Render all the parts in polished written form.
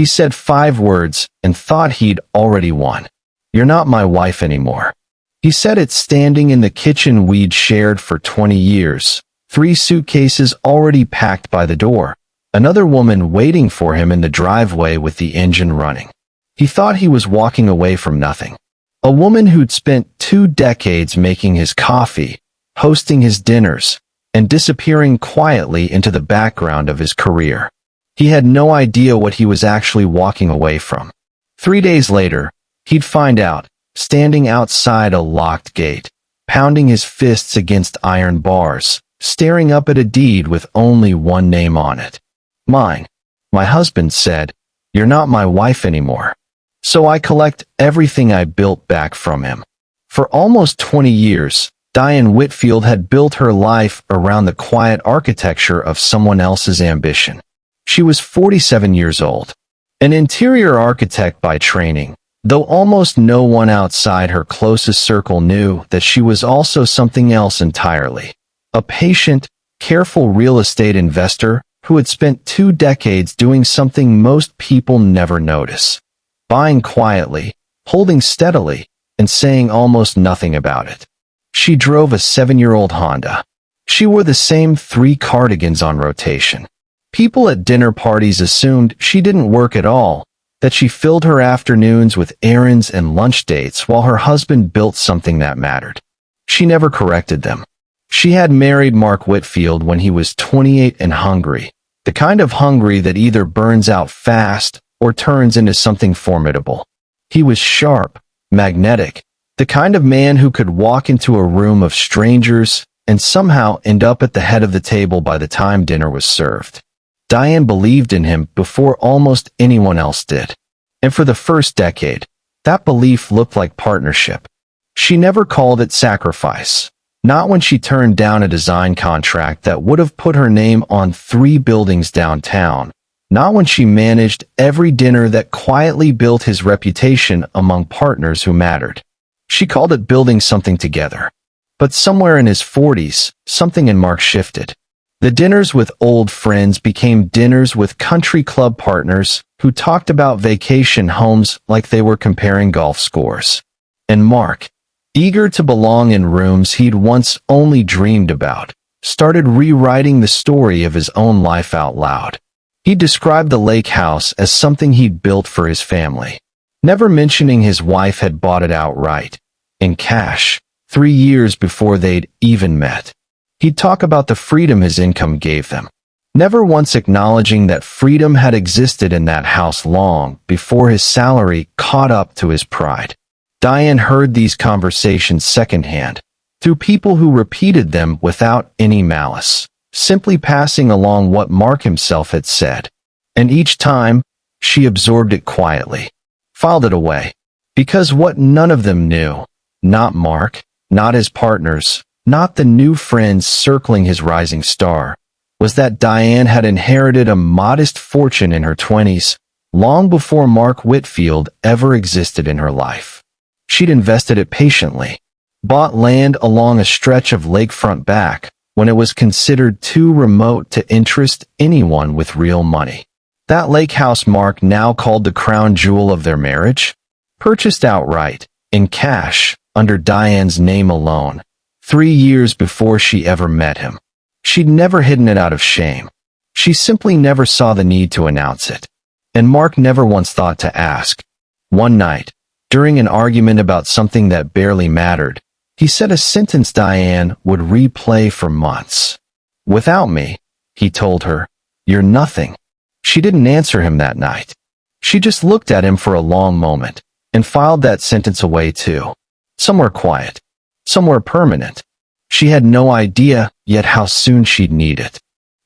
He said 5 words and thought he'd already won. "You're not my wife anymore." He said it standing in the kitchen we'd shared for 20 years, 3 suitcases already packed by the door, another woman waiting for him in the driveway with the engine running. He thought he was walking away from nothing. A woman who'd spent 2 decades making his coffee, hosting his dinners, and disappearing quietly into the background of his career. He had no idea what he was actually walking away from. 3 days later, he'd find out, standing outside a locked gate, pounding his fists against iron bars, staring up at a deed with only one name on it. "Mine." My husband said, "You're not my wife anymore." So I collect everything I built back from him. For almost 20 years, Diane Whitfield had built her life around the quiet architecture of someone else's ambition. She was 47 years old, an interior architect by training, though almost no one outside her closest circle knew that she was also something else entirely. A patient, careful real estate investor who had spent 2 decades doing something most people never notice: buying quietly, holding steadily, and saying almost nothing about it. She drove a 7-year-old Honda. She wore the same 3 cardigans on rotation. People at dinner parties assumed she didn't work at all, that she filled her afternoons with errands and lunch dates while her husband built something that mattered. She never corrected them. She had married Mark Whitfield when he was 28 and hungry, the kind of hungry that either burns out fast or turns into something formidable. He was sharp, magnetic, the kind of man who could walk into a room of strangers and somehow end up at the head of the table by the time dinner was served. Diane believed in him before almost anyone else did. And for the first decade, that belief looked like partnership. She never called it sacrifice, not when she turned down a design contract that would have put her name on 3 buildings downtown, not when she managed every dinner that quietly built his reputation among partners who mattered. She called it building something together. But somewhere in his 40s, something in Mark shifted. The dinners with old friends became dinners with country club partners who talked about vacation homes like they were comparing golf scores. And Mark, eager to belong in rooms he'd once only dreamed about, started rewriting the story of his own life out loud. He described the lake house as something he'd built for his family, never mentioning his wife had bought it outright, in cash, 3 years before they'd even met. He'd talk about the freedom his income gave them, never once acknowledging that freedom had existed in that house long before his salary caught up to his pride. Diane heard these conversations secondhand, through people who repeated them without any malice, simply passing along what Mark himself had said. And each time, she absorbed it quietly, filed it away. Because what none of them knew, not Mark, not his partners, not the new friends circling his rising star, was that Diane had inherited a modest fortune in her 20s, long before Mark Whitfield ever existed in her life. She'd invested it patiently, bought land along a stretch of lakefront back when it was considered too remote to interest anyone with real money. That lake house Mark now called the crown jewel of their marriage, purchased outright, in cash, under Diane's name alone, 3 years before she ever met him. She'd never hidden it out of shame. She simply never saw the need to announce it. And Mark never once thought to ask. One night, during an argument about something that barely mattered, he said a sentence Diane would replay for months. "Without me," he told her, "you're nothing." She didn't answer him that night. She just looked at him for a long moment, and filed that sentence away too. Somewhere quiet. Somewhere permanent. She had no idea yet how soon she'd need it.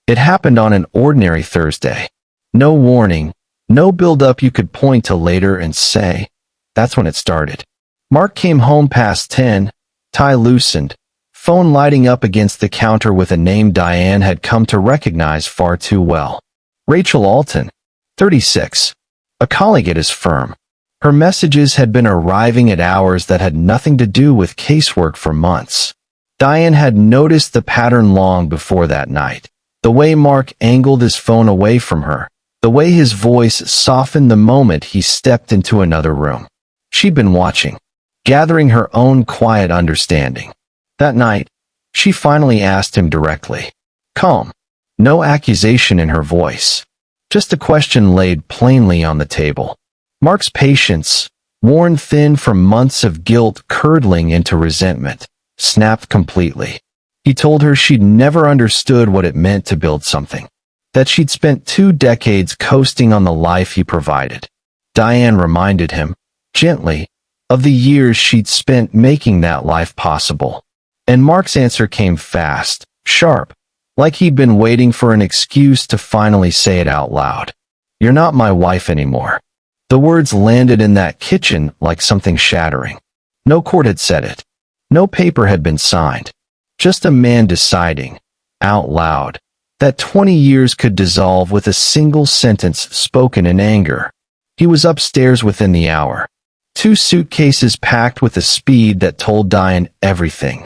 It happened on an ordinary Thursday. No warning, no build-up you could point to later and say, that's when it started. Mark came home past 10, tie loosened, phone lighting up against the counter with a name Diane had come to recognize far too well. Rachel Alton, 36, a colleague at his firm. Her messages had been arriving at hours that had nothing to do with casework for months. Diane had noticed the pattern long before that night. The way Mark angled his phone away from her, The way his voice softened the moment he stepped into another room. She'd been watching, gathering her own quiet understanding. That night, she finally asked him directly. Calm. No accusation in her voice. Just a question laid plainly on the table. Mark's patience, worn thin from months of guilt curdling into resentment, snapped completely. He told her she'd never understood what it meant to build something, that she'd spent 2 decades coasting on the life he provided. Diane reminded him, gently, of the years she'd spent making that life possible. And Mark's answer came fast, sharp, like he'd been waiting for an excuse to finally say it out loud. You're not my wife anymore. The words landed in that kitchen like something shattering. No court had said it. No paper had been signed. Just a man deciding, out loud, that 20 years could dissolve with a single sentence spoken in anger. He was upstairs within the hour. 2 suitcases packed with a speed that told Diane everything.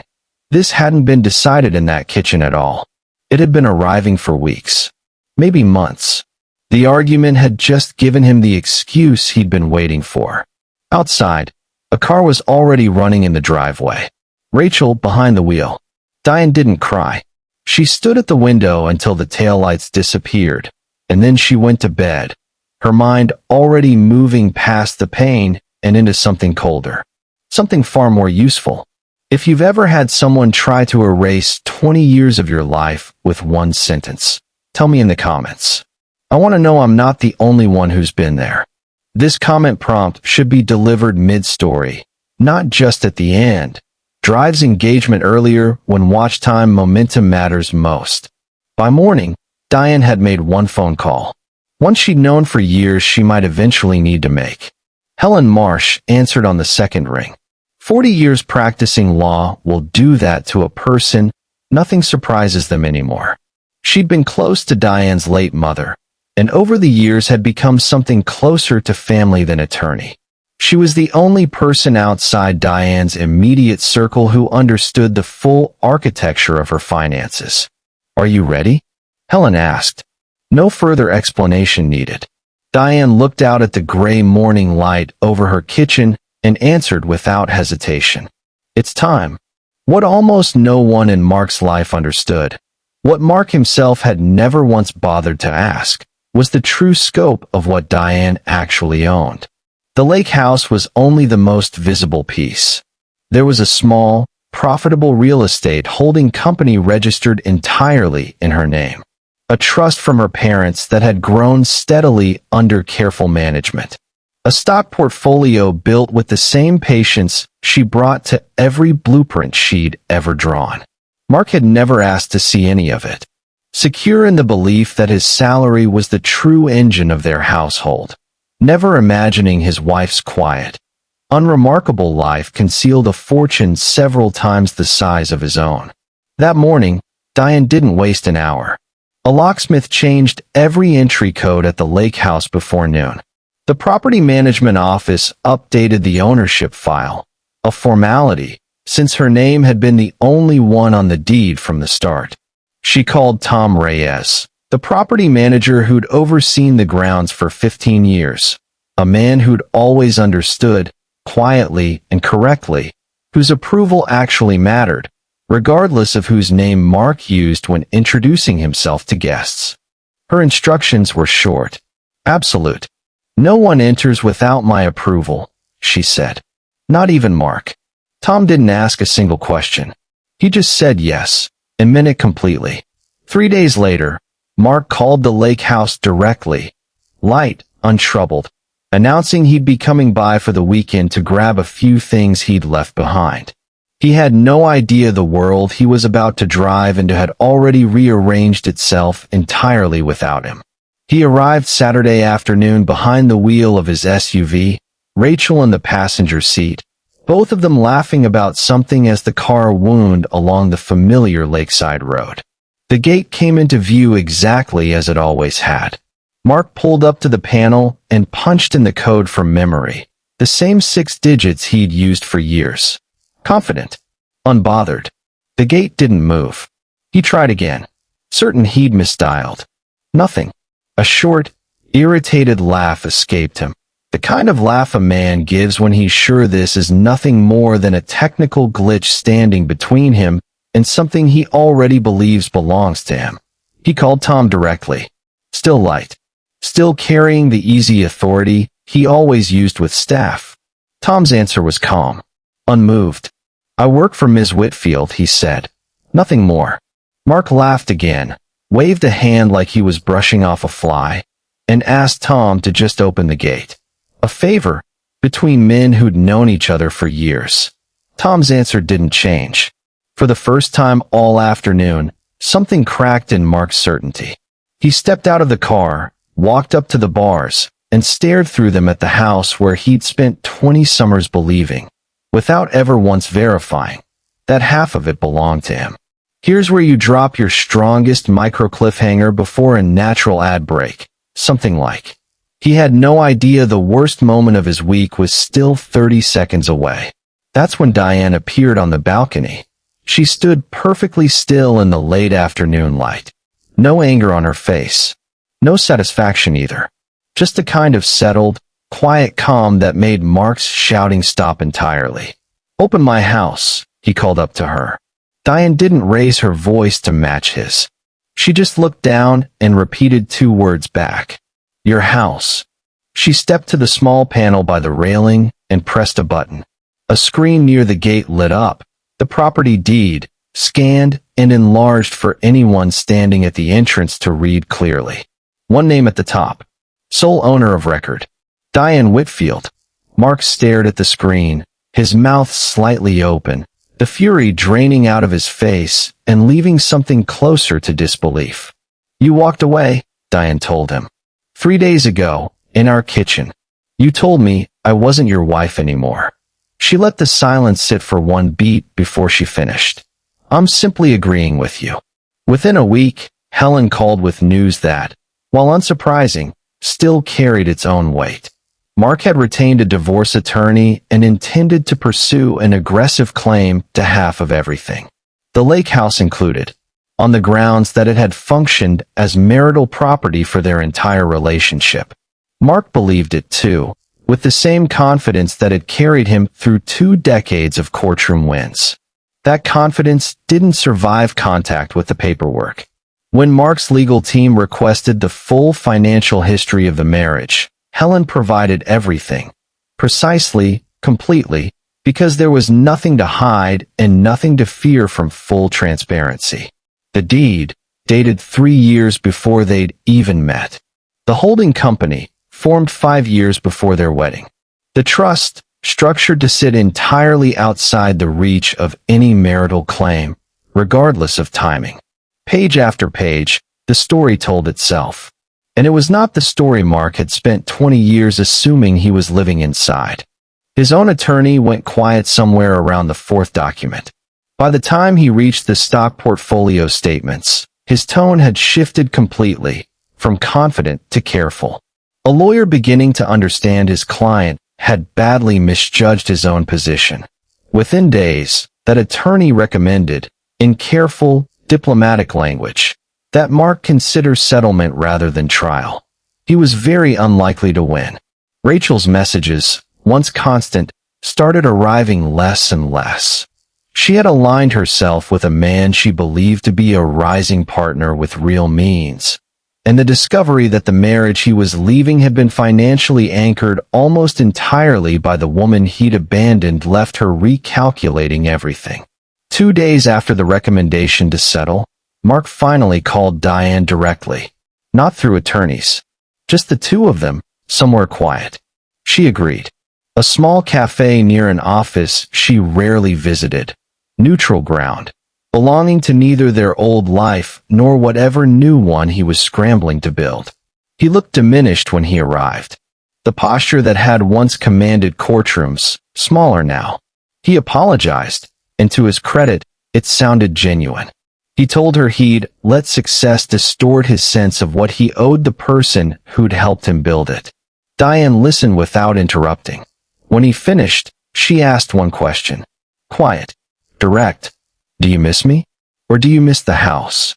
This hadn't been decided in that kitchen at all. It had been arriving for weeks, maybe months. The argument had just given him the excuse he'd been waiting for. Outside, a car was already running in the driveway. Rachel behind the wheel. Diane didn't cry. She stood at the window until the taillights disappeared, and then she went to bed, her mind already moving past the pain and into something colder, something far more useful. If you've ever had someone try to erase 20 years of your life with one sentence, tell me in the comments. I want to know I'm not the only one who's been there. This comment prompt should be delivered mid-story, not just at the end. Drives engagement earlier when watch time momentum matters most. By morning, Diane had made one phone call, one she'd known for years she might eventually need to make. Helen Marsh answered on the second ring. 40 years practicing law will do that to a person. Nothing surprises them anymore. She'd been close to Diane's late mother, and over the years had become something closer to family than attorney. She was the only person outside Diane's immediate circle who understood the full architecture of her finances. Are you ready? Helen asked. No further explanation needed. Diane looked out at the gray morning light over her kitchen and answered without hesitation. It's time. What almost no one in Mark's life understood, what Mark himself had never once bothered to ask, was the true scope of what Diane actually owned. The lake house was only the most visible piece. There was a small, profitable real estate holding company registered entirely in her name. A trust from her parents that had grown steadily under careful management. A stock portfolio built with the same patience she brought to every blueprint she'd ever drawn. Mark had never asked to see any of it, secure in the belief that his salary was the true engine of their household, never imagining his wife's quiet, unremarkable life concealed a fortune several times the size of his own. That morning, Diane didn't waste an hour. A locksmith changed every entry code at the lake house before noon. The property management office updated the ownership file, a formality, since her name had been the only one on the deed from the start. She called Tom Reyes, the property manager who'd overseen the grounds for 15 years, a man who'd always understood, quietly and correctly, whose approval actually mattered, regardless of whose name Mark used when introducing himself to guests. Her instructions were short, absolute. No one enters without my approval, she said. Not even Mark. Tom didn't ask a single question. He just said yes, and meant it completely. 3 days later, Mark called the lake house directly, light, untroubled, announcing he'd be coming by for the weekend to grab a few things he'd left behind. He had no idea the world he was about to drive into had already rearranged itself entirely without him. He arrived Saturday afternoon behind the wheel of his SUV, Rachel in the passenger seat, both of them laughing about something as the car wound along the familiar lakeside road. The gate came into view exactly as it always had. Mark pulled up to the panel and punched in the code from memory, the same 6 digits he'd used for years. Confident, unbothered. The gate didn't move. He tried again, certain he'd misdialed. Nothing. A short, Irritated laugh escaped him. The kind of laugh a man gives when he's sure this is nothing more than a technical glitch standing between him and something he already believes belongs to him. He called Tom directly. Still light. Still carrying the easy authority he always used with staff. Tom's answer was calm. Unmoved. I work for Ms. Whitfield, he said. Nothing more. Mark laughed again, waved a hand like he was brushing off a fly, and asked Tom to just open the gate. A favor between men who'd known each other for years. Tom's answer didn't change. For the first time all afternoon, something cracked in Mark's certainty. He stepped out of the car, walked up to the bars, and stared through them at the house where he'd spent 20 summers believing, without ever once verifying, that half of it belonged to him. Here's where you drop your strongest micro cliffhanger before a natural ad break. Something like, he had no idea the worst moment of his week was still 30 seconds away. That's when Diane appeared on the balcony. She stood perfectly still in the late afternoon light. No anger on her face. No satisfaction either. Just a kind of settled, quiet calm that made Mark's shouting stop entirely. Open my house, he called up to her. Diane didn't raise her voice to match his. She just looked down and repeated 2 words back. Your house. She stepped to the small panel by the railing and pressed a button. A screen near the gate lit up, the property deed, scanned and enlarged for anyone standing at the entrance to read clearly. One name at the top. Sole owner of record. Diane Whitfield. Mark stared at the screen, his mouth slightly open, the fury draining out of his face and leaving something closer to disbelief. You walked away, Diane told him. 3 days ago, in our kitchen. You told me I wasn't your wife anymore. She let the silence sit for 1 beat before she finished. I'm simply agreeing with you. Within a week, Helen called with news that, while unsurprising, still carried its own weight. Mark had retained a divorce attorney and intended to pursue an aggressive claim to half of everything. The lake house included, on the grounds that it had functioned as marital property for their entire relationship. Mark believed it too, with the same confidence that had carried him through 2 decades of courtroom wins. That confidence didn't survive contact with the paperwork. When Mark's legal team requested the full financial history of the marriage, Helen provided everything. Precisely, completely, because there was nothing to hide and nothing to fear from full transparency. The deed, dated 3 years before they'd even met. The holding company, formed 5 years before their wedding. The trust, structured to sit entirely outside the reach of any marital claim, regardless of timing. Page after page, the story told itself. And it was not the story Mark had spent 20 years assuming he was living inside. His own attorney went quiet somewhere around the 4th document. By the time he reached the stock portfolio statements, his tone had shifted completely, from confident to careful. A lawyer beginning to understand his client had badly misjudged his own position. Within days, that attorney recommended, in careful, diplomatic language, that Mark consider settlement rather than trial. He was very unlikely to win. Rachel's messages, once constant, started arriving less and less. She had aligned herself with a man she believed to be a rising partner with real means, and the discovery that the marriage he was leaving had been financially anchored almost entirely by the woman he'd abandoned left her recalculating everything. 2 days after the recommendation to settle, Mark finally called Diane directly, not through attorneys. Just the 2 of them, somewhere quiet. She agreed. A small cafe near an office she rarely visited. Neutral ground, belonging to neither their old life nor whatever new one he was scrambling to build. He looked diminished when he arrived. The posture that had once commanded courtrooms, smaller now. He apologized, and to his credit, it sounded genuine. He told her he'd let success distort his sense of what he owed the person who'd helped him build it. Diane listened without interrupting. When he finished, she asked one question. Quiet. Direct. Do you miss me? Or do you miss the house?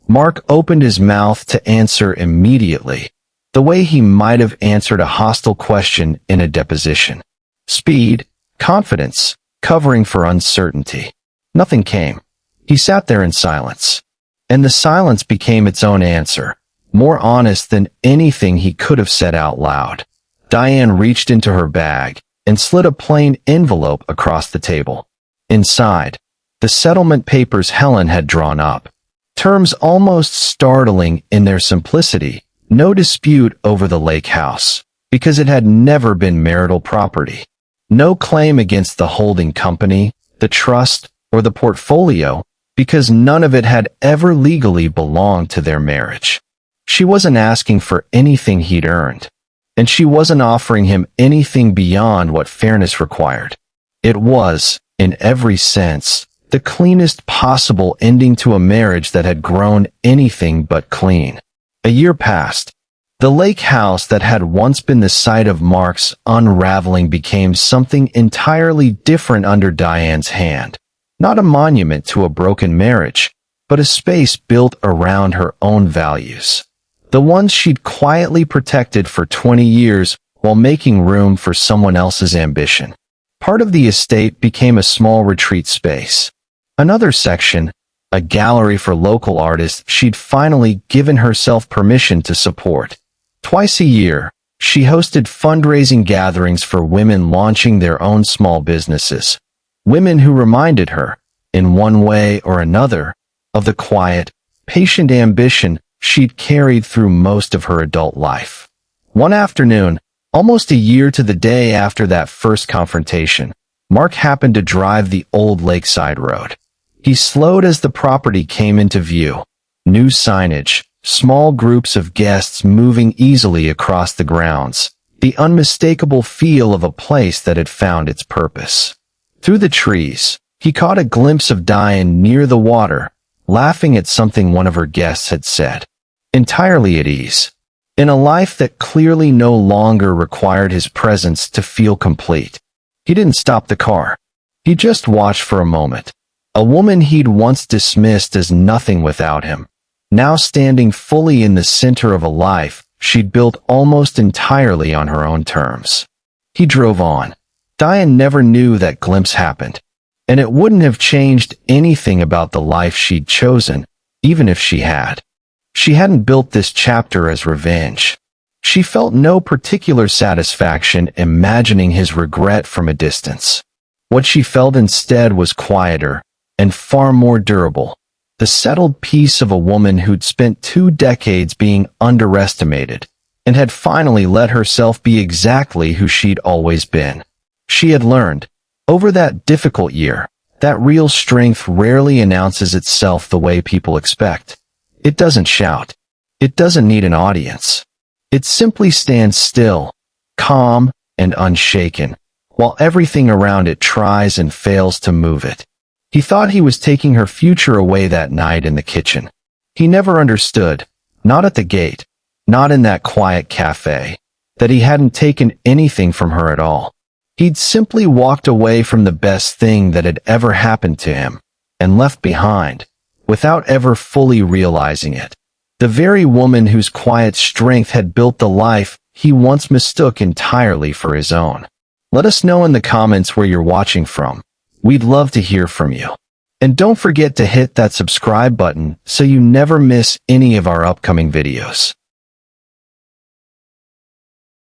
Mark opened his mouth to answer immediately, the way he might have answered a hostile question in a deposition. Speed, confidence, covering for uncertainty. Nothing came. He sat there in silence. And the silence became its own answer, more honest than anything he could have said out loud. Diane reached into her bag and slid a plain envelope across the table. Inside, the settlement papers Helen had drawn up. Terms almost startling in their simplicity. No dispute over the lake house, because it had never been marital property. No claim against the holding company, the trust, or the portfolio, because none of it had ever legally belonged to their marriage. She wasn't asking for anything he'd earned, and she wasn't offering him anything beyond what fairness required. It was, in every sense, the cleanest possible ending to a marriage that had grown anything but clean. A year passed. The lake house that had once been the site of Mark's unraveling became something entirely different under Diane's hand. Not a monument to a broken marriage, but a space built around her own values. The ones she'd quietly protected for 20 years while making room for someone else's ambition. Part of the estate became a small retreat space. Another section, a gallery for local artists she'd finally given herself permission to support. Twice a year, she hosted fundraising gatherings for women launching their own small businesses. Women who reminded her, in one way or another, of the quiet, patient ambition she'd carried through most of her adult life. One afternoon, almost a year to the day after that first confrontation, Mark happened to drive the old lakeside road. He slowed as the property came into view. New signage, small groups of guests moving easily across the grounds, the unmistakable feel of a place that had found its purpose. Through the trees, he caught a glimpse of Diane near the water, laughing at something one of her guests had said. Entirely at ease. In a life that clearly no longer required his presence to feel complete. He didn't stop the car. He just watched for a moment. A woman he'd once dismissed as nothing without him, now standing fully in the center of a life she'd built almost entirely on her own terms. He drove on. Diane never knew that glimpse happened, and it wouldn't have changed anything about the life she'd chosen, even if she had. She hadn't built this chapter as revenge. She felt no particular satisfaction imagining his regret from a distance. What she felt instead was quieter and far more durable. The settled peace of a woman who'd spent 2 decades being underestimated and had finally let herself be exactly who she'd always been. She had learned, over that difficult year, that real strength rarely announces itself the way people expect. It doesn't shout. It doesn't need an audience. It simply stands still, calm and unshaken, while everything around it tries and fails to move it. He thought he was taking her future away that night in the kitchen. He never understood, not at the gate, not in that quiet cafe, that he hadn't taken anything from her at all. He'd simply walked away from the best thing that had ever happened to him, and left behind, without ever fully realizing it, the very woman whose quiet strength had built the life he once mistook entirely for his own. Let us know in the comments where you're watching from. We'd love to hear from you. And don't forget to hit that subscribe button so you never miss any of our upcoming videos.